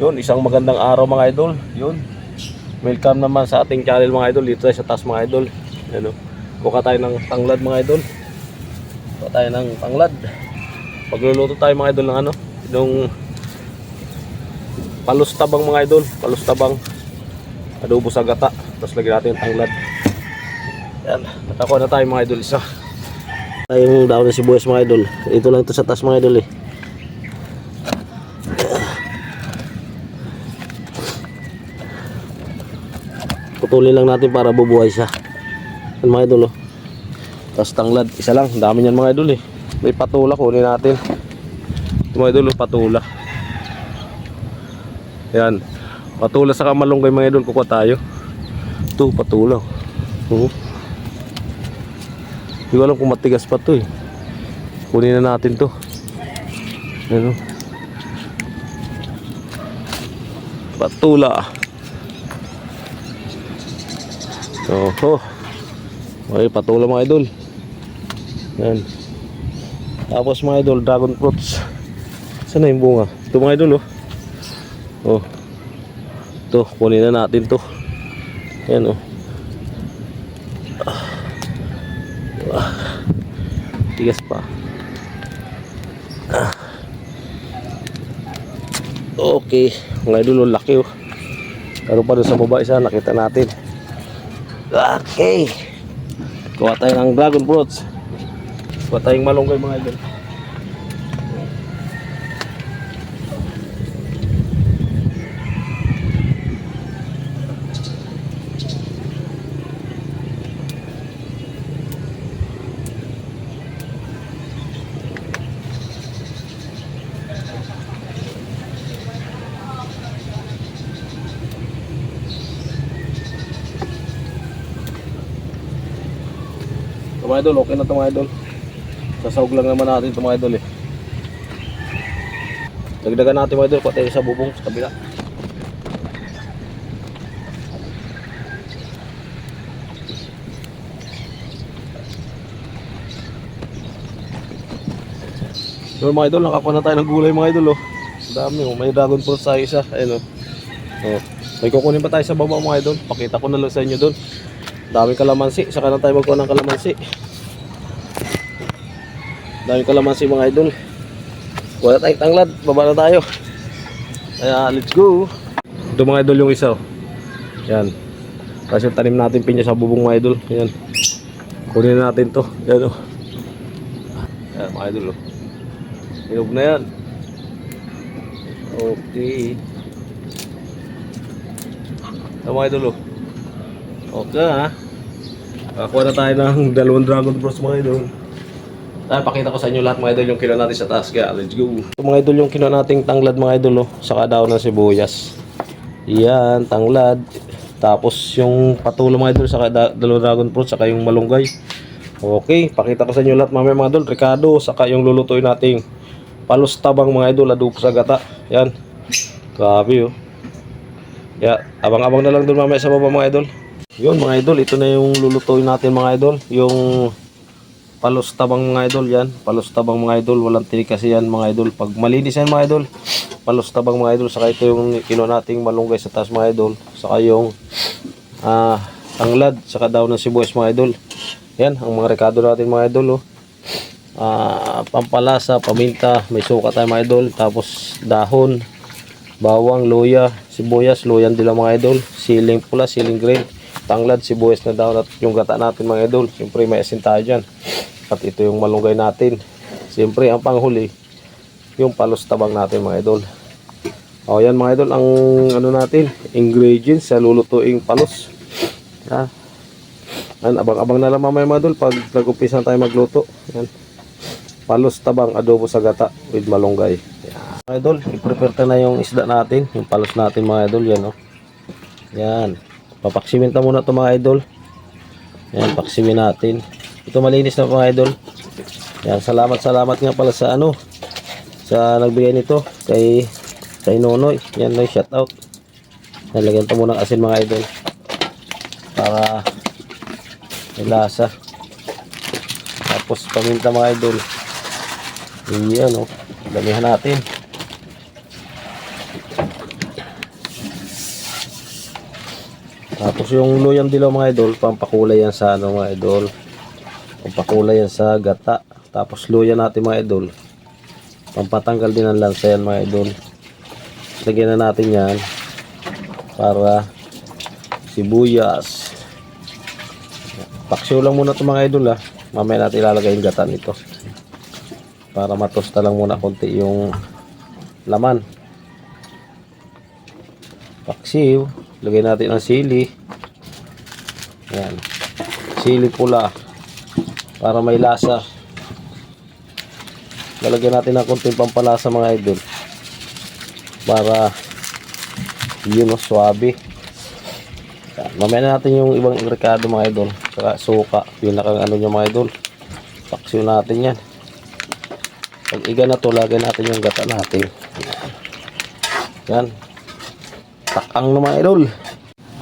Yun, isang magandang araw mga idol. Yun, welcome naman sa ating channel mga idol. Dito tayo sa taas mga idol. Ano, kuha tayo ng tanglad mga idol. Kuha tayo ng tanglad. Pagluluto tayo mga idol ng ano, yung palustabang mga idol. Palustabang adobo sa gata. Tapos lagyan natin yung tanglad. Yan, nakakuha na tayo mga idol isa. Yung daon ng sibuyas mga idol. Ito lang ito sa taas mga idol eh. Putulin lang natin para bubuhay siya. Yan mga idol oh. Tapos tanglad, isa lang, dami niyan mga idol eh. May patula, kunin natin. Ito mga idol oh, patula. Yan, patula sa kamalunggay mga idol, kukuha tayo. Ito, patula. Hindi ko alam kung matigas pa to eh. Kunin na natin to. Yan oh. Patula. Oh, okay, patula mga idol. Yan. Tapos mga idol, dragon fruits. Saan na yung bunga? Ito mga idol oh. Oh. Ito, kunin na natin to. Yan oh. Tigas pa. Okay, mga idol, laki oh. Pero pa doon sa baba isa, nakita natin. Okay, kuha tayo ng dragon fruits. Kuha tayong malunggay mga idol. Ito mga idol, okay na ito mga idol. Sasawag lang naman natin ito mga idol eh. Dagdagan natin mga idol, patay sa bubong sa kabila. So mga idol, nakakuha na tayo ng gulay mga idol oh. Dami oh, may dragon fruit sa isa. Ayun oh. Oh. May kukunin pa tayo sa baba mga idol. Pakita ko na lang sa inyo doon. Daming kalamansi, saka na tayo magkuha ng kalamansi. Daming kalamansi mga idol. Wala tayong tanglad, baba na tayo. Kaya let's go. Ito mga idol yung isa oh. Yan. Kasi tanim natin pinya sa bubong mga idol. Yan. Kunin na natin to. Yan oh. Yan mga idol oh. Hinog na yan. Okay. Ito mga idol oh. Okay ha. Kakuha na tayo ng dalawang dragon fruits mga idol. Pakita ko sa inyo lahat mga idol yung kilo natin sa taas. Kaya let's go. Ito mga idol yung kilo nating tanglad mga idol oh. Saka daon ng sibuyas. Yan, tanglad. Tapos yung patulo mga idol, saka dalawang dragon fruits, saka yung malunggay. Okay, pakita ko sa inyo lahat mamaya mga idol. Ricado, saka yung lulutuin nating palustabang mga idol, adobo sa gata. Yan. Grabe oh. Yeah, abang-abang na lang doon mamaya sa baba mga idol. Yun mga idol, ito na yung lulutuin natin mga idol. Yung palustabang mga idol yan. Palustabang mga idol, walang tinik kasi yan mga idol. Pag malinis yan mga idol, palustabang mga idol. Saka ito yung kilo nating malunggay sa taas mga idol. Saka yung tanglad, saka daw ng sibuyas mga idol. Yan, ang mga rekado natin mga idol oh. Pampalasa, paminta, may suka tayo mga idol. Tapos dahon, bawang, luya, sibuyas, luyan din lang mga idol. Siling pula, siling green, tanglad, sibuyas na daw at yung gata natin mga idol. Siyempre may asin tayo dyan. At ito yung malunggay natin. Siyempre ang panghuli, yung palustabang natin mga idol. O yan mga idol, ang ano natin, ingredients sa lulutuing palus. Ha? Abang-abang na lang mamaya mga idol pag nag-umpisa tayo magluto. Yan. Palustabang adobo sa gata with malunggay. Yan. Mga idol, i-prepare na yung isda natin, yung palus natin mga idol. Yan o. Yan. Papaksimin ta muna ito mga idol. Yan, paksimin natin. Ito malinis na mga idol. Yan, salamat nga pala sa ano, sa nagbigay nito kay Nonoy. Yan na, shout out. Nalagyan ito muna ng asin mga idol para may lasa. Tapos paminta mga idol. Yan o, damihan natin. Tapos yung luyang dilaw mga idol, pampakulay yan sa ano mga idol. Pampakulay yan sa gata. Tapos luya natin mga idol, pampatanggal din ang lansa yan mga idol. Lagyan na natin yan para sibuyas. Paksiw lang muna ito mga idol ha. Mamaya natin ilalagay yung gata nito para matosta lang muna konti yung laman. Paksiw, lagay natin ang sili. Yan, sili pula para may lasa. Lalagyan natin ng konting pampalasa mga idol para yun o, swabe. Mamaya natin yung ibang rekado mga idol, saka suka, pinakang ano nyo mga idol. Paksiw natin yan. Pag iga na to, lagay natin yung gata natin. Yan, takang na mga idol.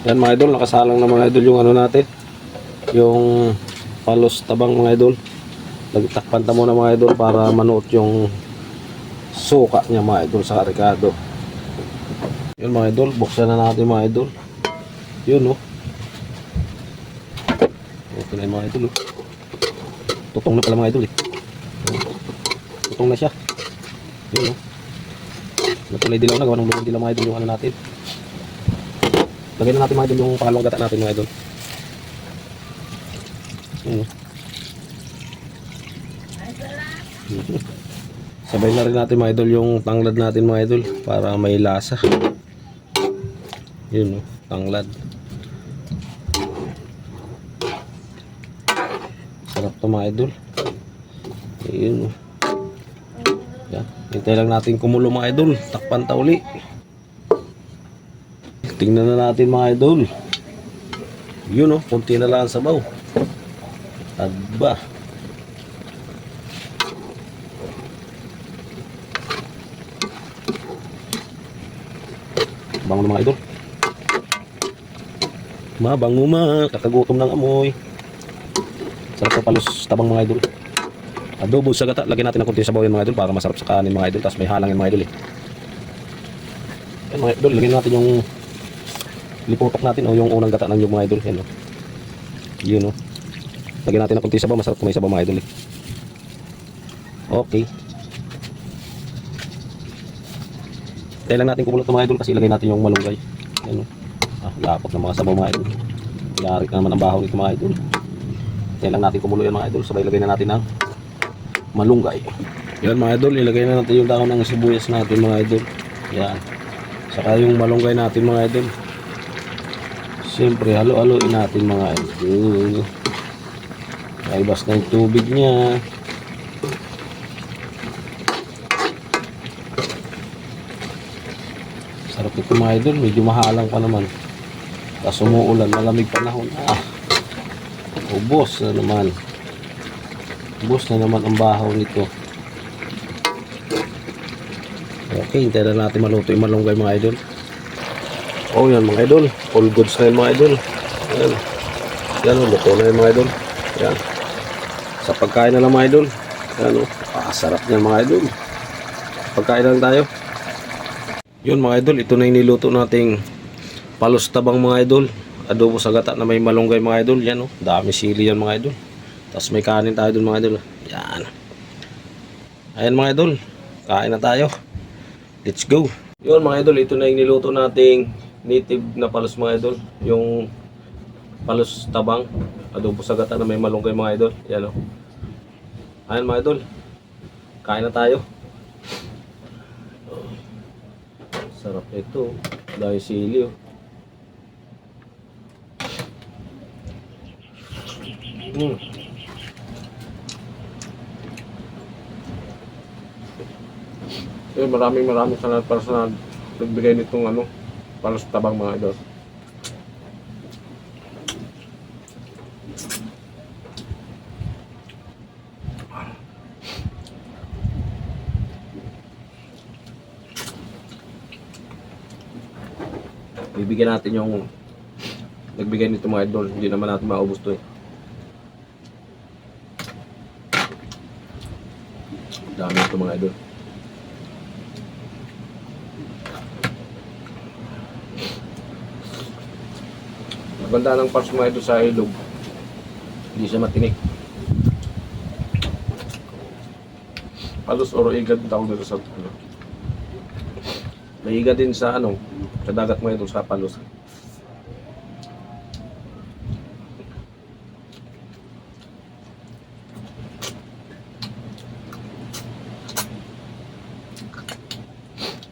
Yan mga idol, nakasalang na mga idol yung ano natin, yung palos tabang mga idol. Nagtakpan ta muna mga idol para manuot yung suka niya mga idol sa rekado. Yun mga idol, buksan na natin mga idol. Yun o. Okay na yung mga idol o. Tutong na pala mga idol eh. Tutong na siya. Yun o. Natulay dilaw na, gawa ng lulong dilaw mga idol yung ano natin. Lagyan na natin mga idol yung pangalawang gata natin mga idol. Yun o. Sabay na rin natin mga idol yung tanglad natin mga idol para may lasa. Yun o, tanglad. Sarap to mga idol. Yun o. Yan, hintay lang natin kumulo mga idol. Takpan ta uli. Tingnan na natin mga idol. Yun o, konti na lang ang sabaw. Adba. Bango na mga idol. Mabango ma, kakagutom ng amoy. Sarap sa palos tabang mga idol. Adobo sa gata, lagyan natin ng konti sabaw yan mga idol para masarap sa kanin mga idol. Tapos may halang yan mga idol eh. Yan mga idol, lagyan natin yung lipotok natin o yung unang gata ng yung mga idol. Yan o. Yun o. Lagyan natin ng konti sabaw, masarap kung may sabaw mga idol eh. Okay. Tayo lang natin kumulot ng mga idol kasi ilagay natin yung malunggay. Yan o. Lapot ng mga sabaw mga idol. Yarik na naman ang bahaw nito mga idol. Tayo lang natin kumulo yan mga idol. Sabay ilagay na natin ng malunggay. Yan mga idol, ilagay na natin yung dahon ng sibuyas natin mga idol. Yan. Saka yung malunggay natin mga idol. Siyempre halo-haloin natin mga idol. Naibas na yung tubig niya. Sarap ito mga idol, medyo mahalang pa naman. Tapos umuulan, malamig panahon. Ubos na naman. Ubos na naman ang bahaw nito. Okay, hintayin na natin maluto yung malunggay mga idol. Oh yan mga idol, all goods na yun mga idol. Yan, yan o, luto na yun mga idol. Yan, sa pagkain na lang mga idol. Yan o, sarap niyan mga idol. Pagkain na lang tayo. Yun mga idol, ito na yung niluto nating palos tabang mga idol. Adobo sa gata na may malunggay mga idol. Yan o, dami sili yan mga idol. Tapos may kanin tayo dun mga idol. Yan. Ayan mga idol, kain na tayo. Let's go. Yun mga idol, ito na yung niluto nating native na palos mga idol. Yung palos tabang, adobo sa gata na may malunggay mga idol. Yan o. Ayan mga idol, kain na tayo. Sarap ito. Dahil sili oh. So, maraming salamat para sa nagbigay nitong ano, palos tabang mga idol. Bibigyan natin yung nagbigay nito mga idol. Hindi naman natin maubos to eh. Dami ito mga idol. Ganda ng parts mga idol sa ilog. Hindi siya matinik. Palos or igad tawag nito sa ano. May igad din sa ano, sa dagat mga idol sa palos.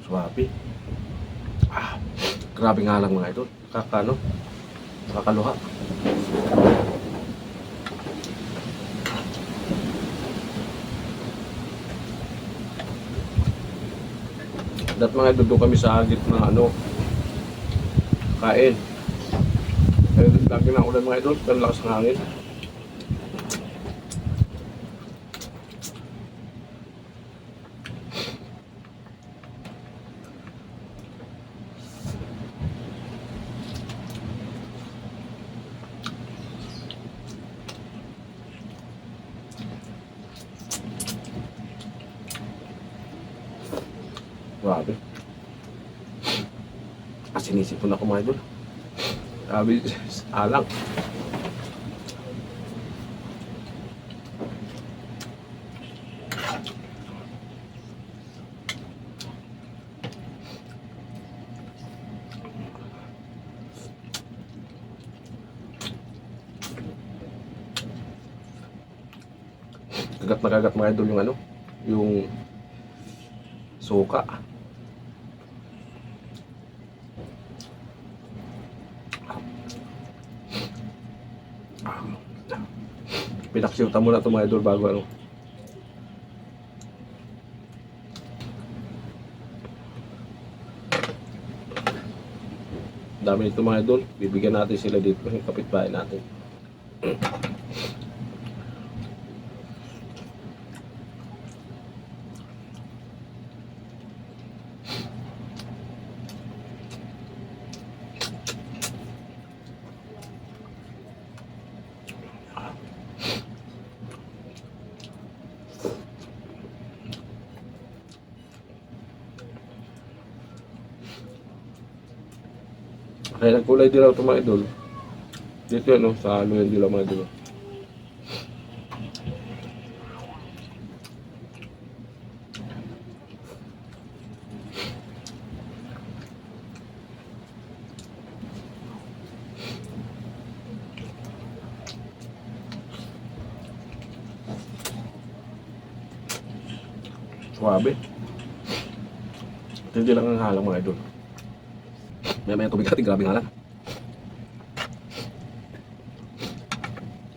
Swabe. Grabe nga lang mga idol. Nakakaluha. Dat mga idol doon kami sa gitna kain. Lagi na ulan mga idol, pero lakas ng hangin. Grabe. Sinisipon ako mga idol. Grabe, alang. Kagat na kagat mga idol yung suka. Pinaksiutan muna ito mga idol bago dami nito mga idol. Bibigyan natin sila dito yung kapitbahay natin. Kaya nagkulay dilaw ito mga idol. Dito yan sa yung dilaw mga idol. Suwabe. Hindi lang ang halang mga idol. May tubig natin, grabe nga lang.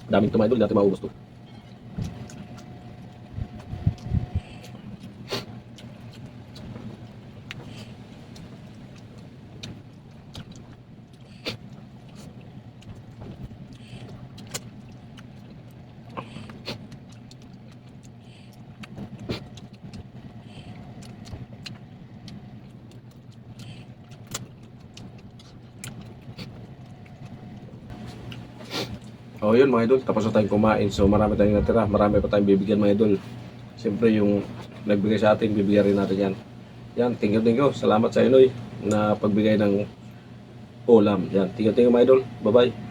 Daming tumaydol, dati maubos to. O yun mga idol, tapos na tayong kumain. So marami tayong natira, marami pa tayong bibigyan mga idol. Siyempre yung nagbigay sa atin, bibigyan rin natin yan. Yan, thank you. Salamat sa Inoy na pagbigay ng ulam. Yan, thank you mga idol. Bye bye.